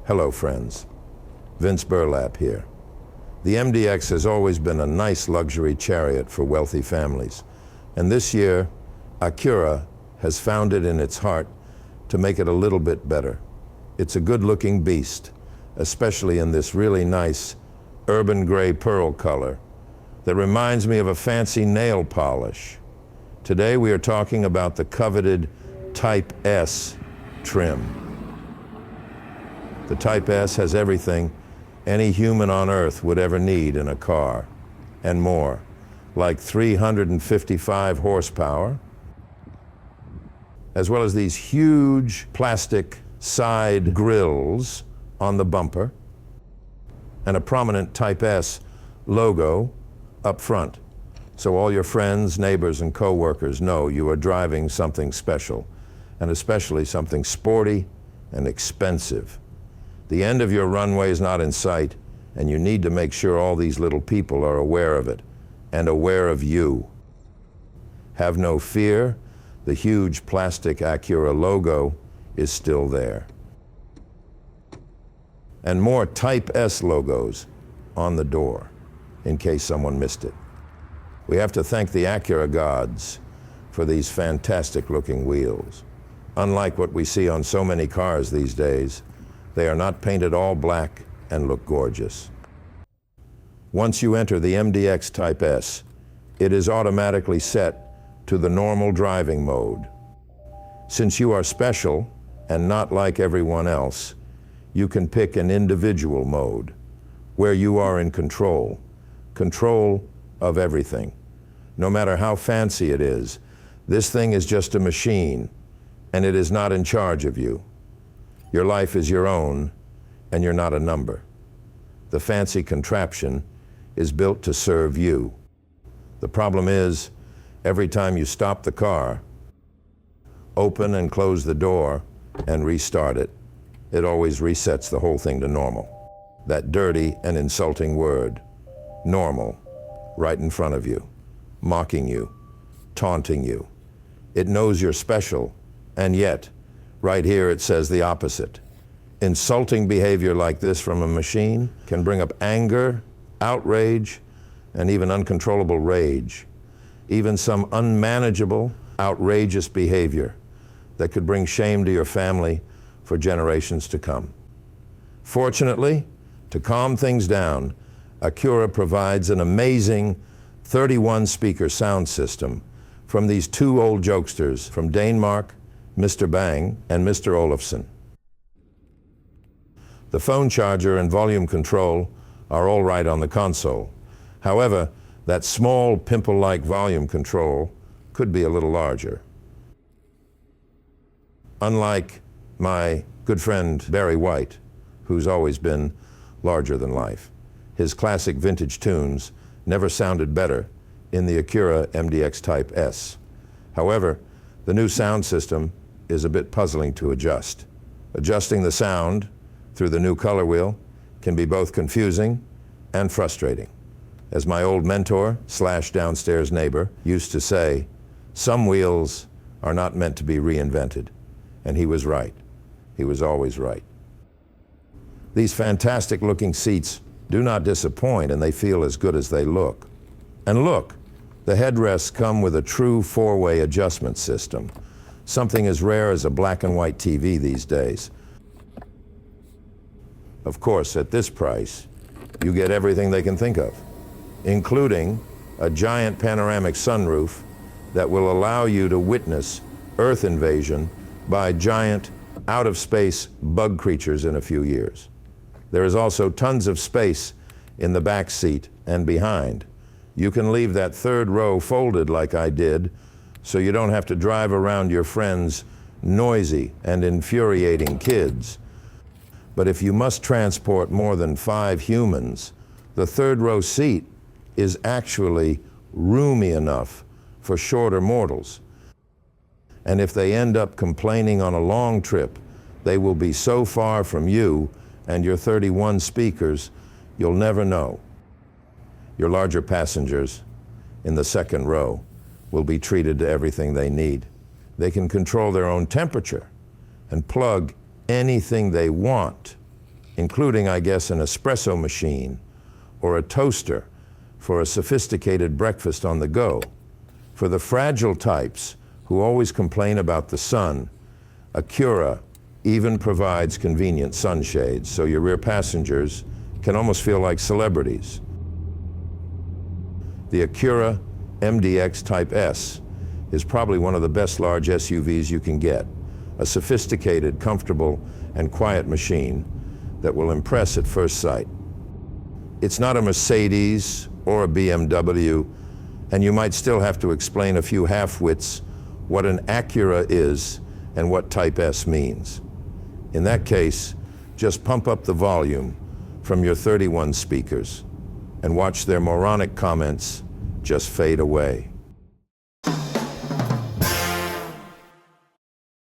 Hello, friends. Vince Burlapp here. The MDX has always been a nice luxury chariot for wealthy families, and this year, Acura has found it in its heart to make it a little bit better. It's a good-looking beast, especially in this really nice urban gray pearl color that reminds me of a fancy nail polish. Today we are talking about the coveted Type S trim. The Type S has everything any human on earth would ever need in a car, and more, like 355 horsepower, as well as these huge plastic side grills on the bumper, and a prominent Type S logo up front, so all your friends, neighbors, and co-workers know you are driving something special, and especially something sporty and expensive. The end of your runway is not in sight, and you need to make sure all these little people are aware of it, and aware of you. Have no fear, the huge plastic Acura logo is still there. And more Type S logos on the door, in case someone missed it. We have to thank the Acura gods for these fantastic looking wheels. Unlike what we see on so many cars these days, they are not painted all black and look gorgeous. Once you enter the MDX Type S, it is automatically set to the normal driving mode. Since you are special and not like everyone else, you can pick an individual mode where you are in control of everything. No matter how fancy it is, this thing is just a machine, and it is not in charge of you. Your life is your own, and you're not a number. The fancy contraption is built to serve you. The problem is, every time you stop the car, open and close the door, and restart it, it always resets the whole thing to normal. That dirty and insulting word, normal, right in front of you, mocking you, taunting you. It knows you're special, and yet, right here it says the opposite. Insulting behavior like this from a machine can bring up anger, outrage, and even uncontrollable rage. Even some unmanageable, outrageous behavior that could bring shame to your family for generations to come. Fortunately, to calm things down, Acura provides an amazing 31-speaker sound system from these two old jokesters from Denmark, Mr. Bang and Mr. Olofsson. The phone charger and volume control are all right on the console. However, that small pimple-like volume control could be a little larger. Unlike my good friend Barry White, who's always been larger than life, his classic vintage tunes never sounded better in the Acura MDX Type S. However, the new sound system is a bit puzzling to adjust. Adjusting the sound through the new color wheel can be both confusing and frustrating. As my old mentor / downstairs neighbor used to say, some wheels are not meant to be reinvented. And he was right. He was always right. These fantastic looking seats do not disappoint, and they feel as good as they look. And look, the headrests come with a true four-way adjustment system, something as rare as a black and white TV these days. Of course, at this price, you get everything they can think of, including a giant panoramic sunroof that will allow you to witness Earth invasion by giant, out-of-space bug creatures in a few years. There is also tons of space in the back seat and behind. You can leave that third row folded like I did, so you don't have to drive around your friends' noisy and infuriating kids. But if you must transport more than 5 humans, the third row seat is actually roomy enough for shorter mortals. And if they end up complaining on a long trip, they will be so far from you and your 31 speakers, you'll never know. Your larger passengers in the second row will be treated to everything they need. They can control their own temperature and plug anything they want including, I guess, an espresso machine or a toaster for a sophisticated breakfast on the go. For the fragile types who always complain about the sun, Acura even provides convenient sunshades, so your rear passengers can almost feel like celebrities. The Acura MDX Type S is probably one of the best large SUVs you can get, a sophisticated, comfortable, and quiet machine that will impress at first sight. It's not a Mercedes or a BMW, and you might still have to explain a few half-wits what an Acura is and what Type S means. In that case, just pump up the volume from your 31 speakers and watch their moronic comments just fade away.